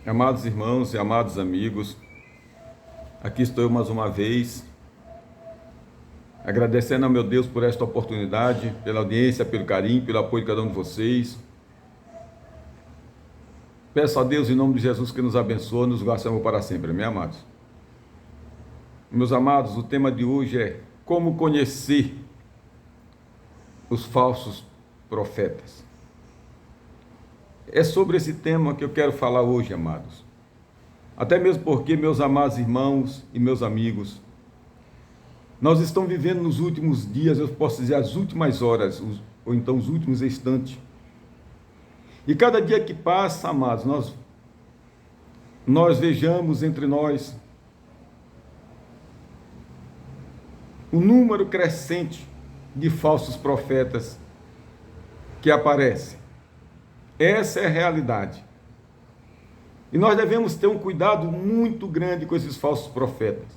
Amados irmãos e amados amigos, aqui estou eu mais uma vez, agradecendo ao meu Deus por esta oportunidade, pela audiência, pelo carinho, pelo apoio de cada um de vocês. Peço a Deus, em nome de Jesus, que nos abençoe, nos guarde para sempre, meus amados. Meus amados, o tema de hoje é como conhecer os falsos profetas. É sobre esse tema que eu quero falar hoje, amados. Até mesmo porque, meus amados irmãos e meus amigos, nós estamos vivendo nos últimos dias, eu posso dizer as últimas horas, ou então os últimos instantes. E cada dia que passa, amados, nós vejamos entre nós um número crescente de falsos profetas que aparecem. Essa é a realidade. E nós devemos ter um cuidado muito grande com esses falsos profetas.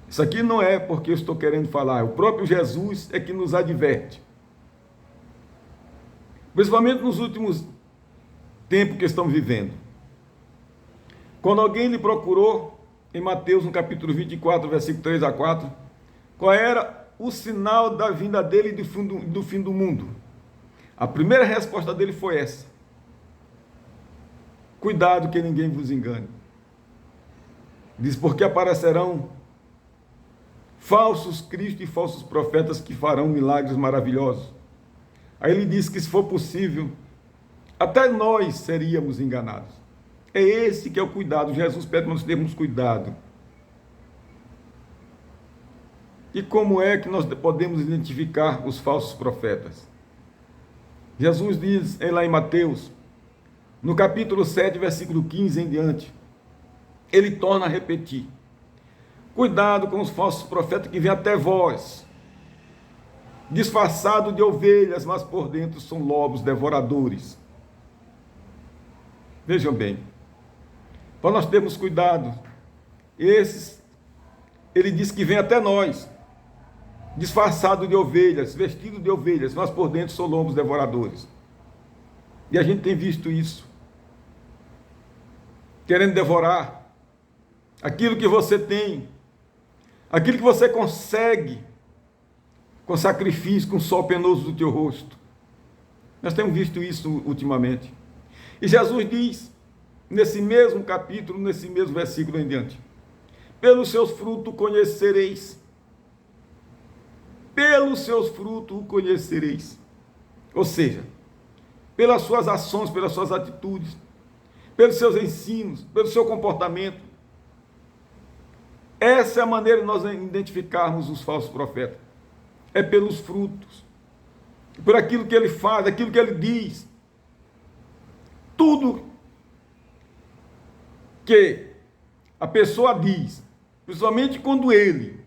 Isso aqui não é porque eu estou querendo falar, o próprio Jesus é que nos adverte. Principalmente nos últimos tempos que estamos vivendo. Quando alguém lhe procurou, em Mateus, no capítulo 24, versículo 3 a 4, qual era o sinal da vinda dele e do fim do mundo? A primeira resposta dele foi essa: cuidado que ninguém vos engane. Diz, porque aparecerão falsos cristos e falsos profetas que farão milagres maravilhosos. Aí ele diz que, se for possível, até nós seríamos enganados. É esse que é o cuidado. Jesus pede para nós termos cuidado. E como é que nós podemos identificar os falsos profetas? Jesus diz lá em Mateus, no capítulo 7, versículo 15 em diante, ele torna a repetir: cuidado com os falsos profetas que vêm até vós, disfarçado de ovelhas, mas por dentro são lobos devoradores. Vejam bem, para nós termos cuidado, ele diz que vem até nós, disfarçado de ovelhas, vestido de ovelhas, mas por dentro são lobos devoradores. E a gente tem visto isso, querendo devorar aquilo que você tem, aquilo que você consegue, com sacrifício, com o sol penoso do teu rosto. Nós temos visto isso ultimamente. E Jesus diz, nesse mesmo capítulo, nesse mesmo versículo em diante: pelos seus frutos conhecereis. Pelos seus frutos o conhecereis. Ou seja, pelas suas ações, pelas suas atitudes, pelos seus ensinos, pelo seu comportamento. Essa é a maneira de nós identificarmos os falsos profetas. É pelos frutos, por aquilo que ele faz, aquilo que ele diz. Tudo que a pessoa diz, principalmente quando ele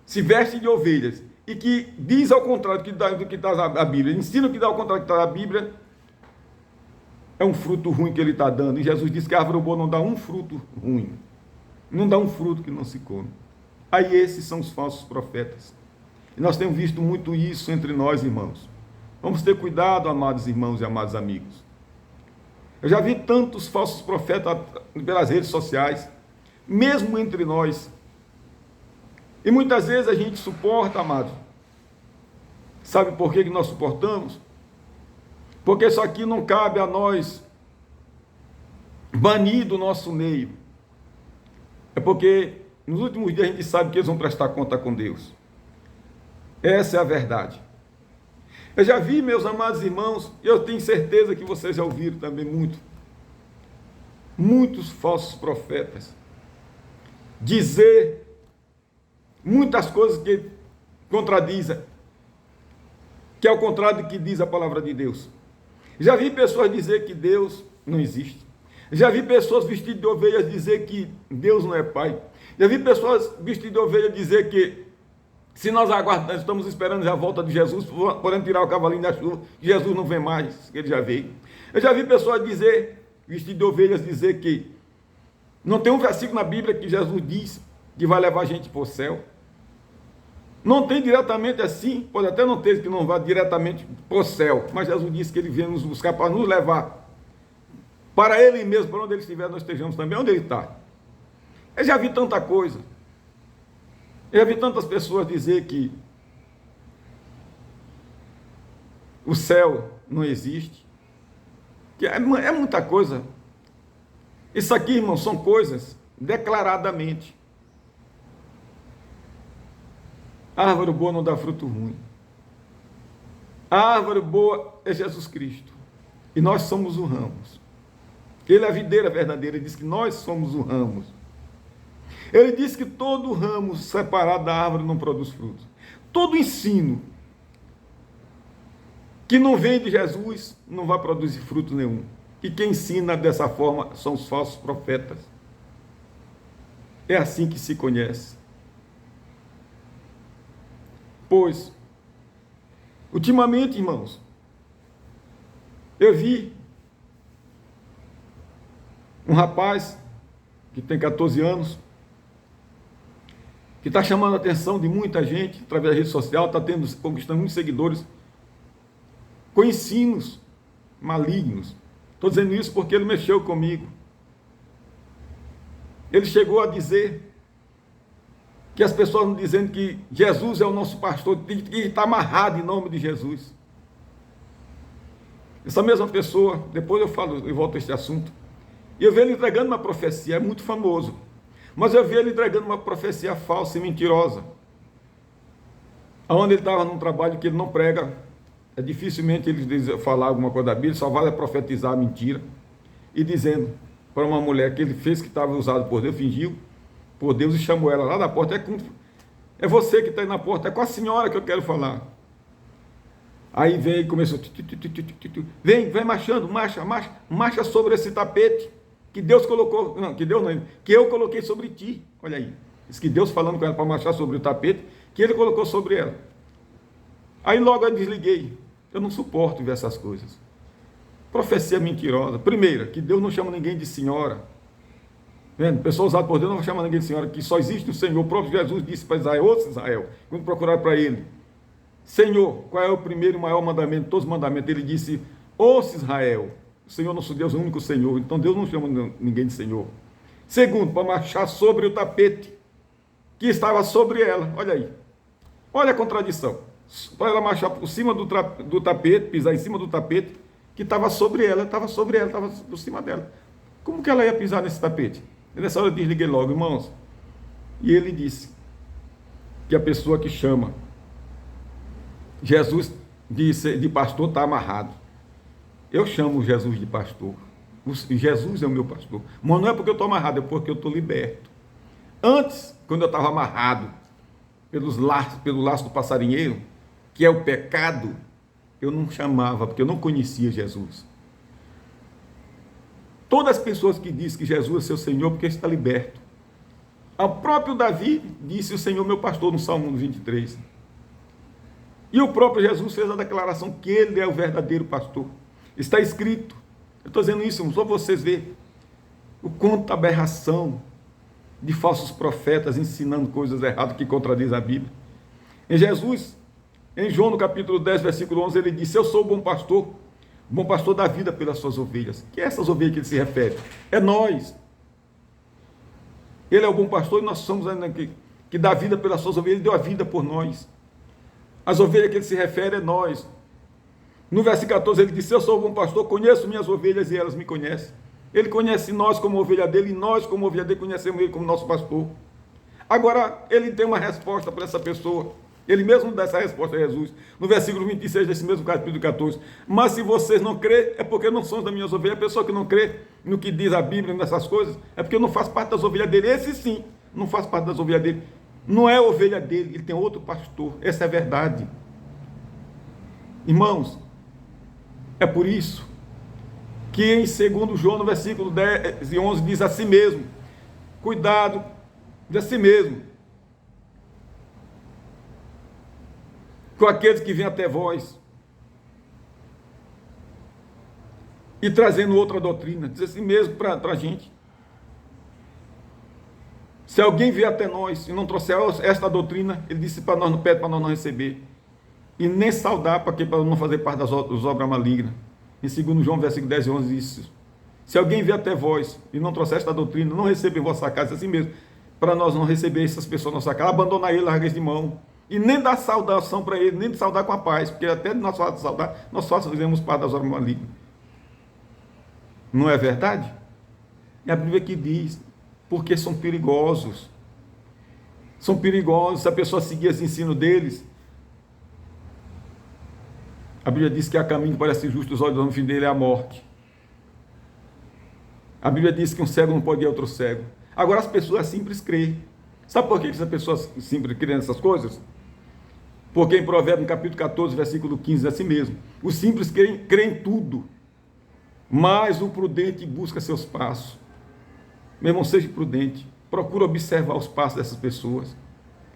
se veste de ovelhas e que diz ao contrário do que está a Bíblia, ensina o que dá ao contrário do que está na Bíblia, é um fruto ruim que ele está dando. E Jesus disse que a árvore boa não dá um fruto ruim, não dá um fruto que não se come. Aí esses são os falsos profetas. E nós temos visto muito isso entre nós, irmãos. Vamos ter cuidado, amados irmãos e amados amigos. Eu já vi tantos falsos profetas pelas redes sociais, mesmo entre nós. E muitas vezes a gente suporta, amados. Sabe por que nós suportamos? Porque isso aqui não cabe a nós banir do nosso meio. É porque nos últimos dias a gente sabe que eles vão prestar conta com Deus. Essa é a verdade. Eu já vi, meus amados irmãos, e eu tenho certeza que vocês já ouviram também muitos falsos profetas dizer muitas coisas que contradizem, que é o contrário do que diz a palavra de Deus. Já vi pessoas dizer que Deus não existe. Já vi pessoas vestidas de ovelhas dizer que Deus não é Pai. Já vi pessoas vestidas de ovelhas dizer que, se nós aguardamos, estamos esperando a volta de Jesus, podendo tirar o cavalinho da chuva, Jesus não vem mais, que ele já veio. Eu já vi pessoas dizer, vestidas de ovelhas, dizer que não tem um versículo na Bíblia que Jesus diz que vai levar a gente para o céu. Não tem diretamente assim, pode até não ter que não vá diretamente para o céu, mas Jesus disse que ele veio nos buscar para nos levar Para ele mesmo, para onde ele estiver, nós estejamos também. Onde ele está? Eu já vi tanta coisa. Eu já vi tantas pessoas dizer que o céu não existe. Que é muita coisa. Isso aqui, irmão, são coisas declaradamente. A árvore boa não dá fruto ruim. A árvore boa é Jesus Cristo. E nós somos o ramos. Ele é a videira verdadeira. Ele diz que nós somos o ramos. Ele diz que todo ramo separado da árvore não produz frutos. Todo ensino que não vem de Jesus não vai produzir fruto nenhum. E quem ensina dessa forma são os falsos profetas. É assim que se conhece. Pois, ultimamente, irmãos, eu vi um rapaz que tem 14 anos, que está chamando a atenção de muita gente através da rede social, está conquistando muitos seguidores, com ensinos malignos. Estou dizendo isso porque ele mexeu comigo. Ele chegou a dizer que as pessoas estão dizendo que Jesus é o nosso pastor, que está amarrado em nome de Jesus. Essa mesma pessoa, depois eu volto a este assunto, e eu vi ele entregando uma profecia, é muito famoso, mas eu vi ele entregando uma profecia falsa e mentirosa, onde ele estava num trabalho que ele não prega, dificilmente ele falar alguma coisa da Bíblia, só vale profetizar a mentira, e dizendo para uma mulher que ele fez que estava usado por Deus, fingiu por Deus e chamou ela lá da porta, é você que está aí na porta, é com a senhora que eu quero falar. Aí veio e começou, vem marchando, marcha sobre esse tapete, que Deus colocou, não, que Deus não, que eu coloquei sobre ti, olha aí, diz que Deus falando com ela para marchar sobre o tapete, que ele colocou sobre ela. Aí logo eu desliguei, eu não suporto ver essas coisas. Profecia mentirosa. Primeira, que Deus não chama ninguém de senhora. Vendo? Pessoa usada por Deus não chama ninguém de senhora, que só existe o Senhor. O próprio Jesus disse para Israel, ouça Israel, quando procuraram para ele, Senhor, qual é o primeiro e maior mandamento de todos os mandamentos? Ele disse, ouça Israel, o Senhor nosso Deus é o único Senhor. Então Deus não chama ninguém de Senhor. Segundo, para marchar sobre o tapete que estava sobre ela. Olha aí. Olha a contradição. Para ela marchar por cima do tapete, pisar em cima do tapete que estava sobre ela, estava por cima dela. Como que ela ia pisar nesse tapete? E nessa hora eu desliguei logo, irmãos. E ele disse que a pessoa que chama Jesus de pastor está amarrado. Eu chamo Jesus de pastor. Jesus é o meu pastor. Mas não é porque eu estou amarrado, é porque eu estou liberto. Antes, quando eu estava amarrado pelo laço do passarinheiro, que é o pecado, eu não chamava, porque eu não conhecia Jesus. Todas as pessoas que dizem que Jesus é seu Senhor, porque está liberto. O próprio Davi disse, o Senhor meu pastor, no Salmo 23. E o próprio Jesus fez a declaração que ele é o verdadeiro pastor. Está escrito. Eu estou dizendo isso, só vocês verem o quanto aberração de falsos profetas ensinando coisas erradas que contradizem a Bíblia. Em Jesus, em João no capítulo 10, versículo 11, ele disse, eu sou o bom pastor da vida pelas suas ovelhas. Que é essas ovelhas que ele se refere? É nós. Ele é o bom pastor e nós somos ainda que dá vida pelas suas ovelhas, ele deu a vida por nós. As ovelhas que ele se refere é nós. No versículo 14 ele disse, eu sou o bom pastor, conheço minhas ovelhas e elas me conhecem. Ele conhece nós como ovelha dele e nós como ovelha dele conhecemos ele como nosso pastor. Agora ele tem uma resposta para essa pessoa. Ele mesmo dá essa resposta a Jesus. No versículo 26 desse mesmo capítulo 14. Mas se vocês não crêem, é porque não são das minhas ovelhas. A pessoa que não crê no que diz a Bíblia, nessas coisas, é porque não faz parte das ovelhas dele. Esse sim, não faz parte das ovelhas dele. Não é ovelha dele, ele tem outro pastor. Essa é a verdade. Irmãos, é por isso que em 2 João, no versículo 10 e 11, diz a si mesmo, cuidado de si mesmo, com aqueles que vêm até vós, e trazendo outra doutrina, diz assim mesmo para a gente. Se alguém vier até nós e não trouxer esta doutrina, ele disse para nós, não pede para nós não receber, e nem saudar, para não fazer parte das obras malignas. Em 2 João, versículo 10 e 11, diz isso. Se alguém vier até vós e não trouxer esta doutrina, não receba em vossa casa assim mesmo, para nós não receber essas pessoas na nossa casa, abandonar ele, largar de mão, e nem dar saudação para ele, nem de saudar com a paz, porque até de nós falar de saudar, nós só fizemos parte das obras malignas. Não é verdade? É a Bíblia que diz, porque são perigosos. São perigosos, se a pessoa seguir esse ensino deles. A Bíblia diz que há caminho que parece justo, os olhos do homem, o fim dele é a morte. A Bíblia diz que um cego não pode ir a outro cego. Agora as pessoas simples creem. Sabe por que essas pessoas simples creem nessas coisas? Porque em Provérbios, no capítulo 14, versículo 15, é assim mesmo. Os simples creem em tudo, mas o prudente busca seus passos. Meu irmão, seja prudente. Procura observar os passos dessas pessoas.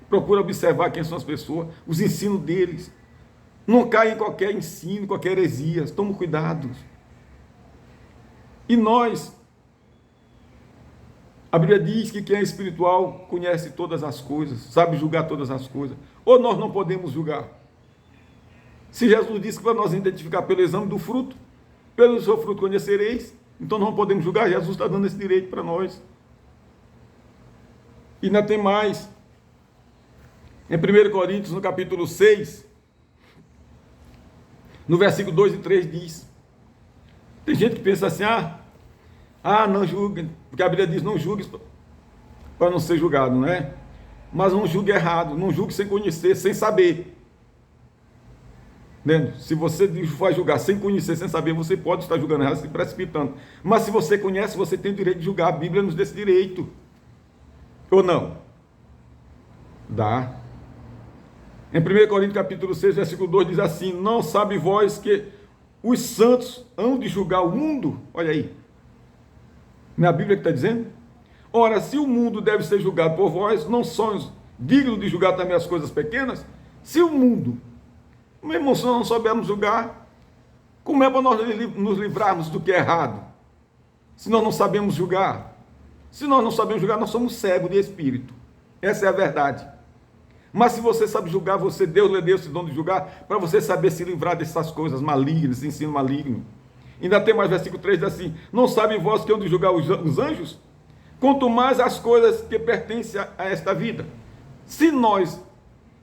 Procura observar quem são as pessoas, os ensinos deles. Não caia em qualquer ensino, qualquer heresia. Toma cuidado. E nós, a Bíblia diz que quem é espiritual conhece todas as coisas, sabe julgar todas as coisas. Ou nós não podemos julgar? Se Jesus disse que para nós identificar pelo exame do fruto, pelo seu fruto conhecereis, então não podemos julgar. Jesus está dando esse direito para nós. E ainda tem mais. Em 1 Coríntios, no capítulo 6, no versículo 2 e 3 diz, tem gente que pensa assim, não julgue, porque a Bíblia diz, não julgue para não ser julgado, não é? Mas não julgue errado, não julgue sem conhecer, sem saber. Entendeu? Se você vai julgar sem conhecer, sem saber, você pode estar julgando errado, se precipitando. Mas se você conhece, você tem o direito de julgar. A Bíblia nos dá esse direito. Ou não? Dá. Em 1 Coríntios capítulo 6, versículo 2 diz assim, não sabe vós que os santos hão de julgar o mundo? Olha aí. Não é a Bíblia que está dizendo? Ora, se o mundo deve ser julgado por vós, não sois dignos de julgar também as coisas pequenas? Se o mundo, meu irmão, se nós não soubermos julgar, como é para nós nos livrarmos do que é errado? Se nós não sabemos julgar? Se nós não sabemos julgar, nós somos cegos de espírito. Essa é a verdade. Mas se você sabe julgar, Deus lhe deu esse dom de julgar, para você saber se livrar dessas coisas malignas, esse ensino maligno. Ainda tem mais versículo 3, diz assim, não sabe vós que hão de julgar os anjos? Quanto mais as coisas que pertencem a esta vida. Se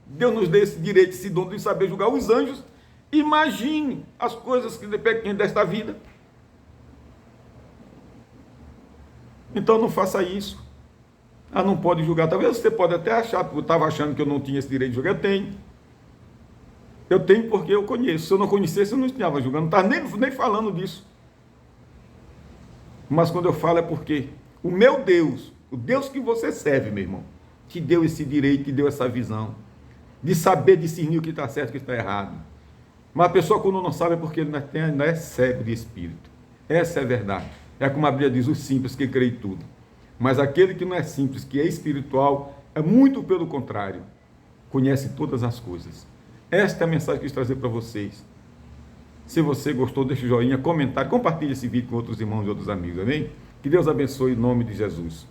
Deus nos dê esse direito, esse dom de saber julgar os anjos, imagine as coisas que dependem desta vida. Então não faça isso. Não pode julgar. Talvez você pode até achar, porque eu estava achando que eu não tinha esse direito de julgar. Eu tenho. Eu tenho porque eu conheço. Se eu não conhecesse, eu não estava julgando. Não estava nem falando disso. Mas quando eu falo é porque o meu Deus, o Deus que você serve, meu irmão, te deu esse direito, te deu essa visão de saber discernir o que está certo e o que está errado. Mas a pessoa, quando não sabe, é porque ele não é cego de espírito. Essa é a verdade. É como a Bíblia diz, o simples que crê em tudo. Mas aquele que não é simples, que é espiritual, é muito pelo contrário. Conhece todas as coisas. Esta é a mensagem que eu quis trazer para vocês. Se você gostou, deixe o joinha, comentário, compartilhe esse vídeo com outros irmãos e outros amigos, amém? Que Deus abençoe em nome de Jesus.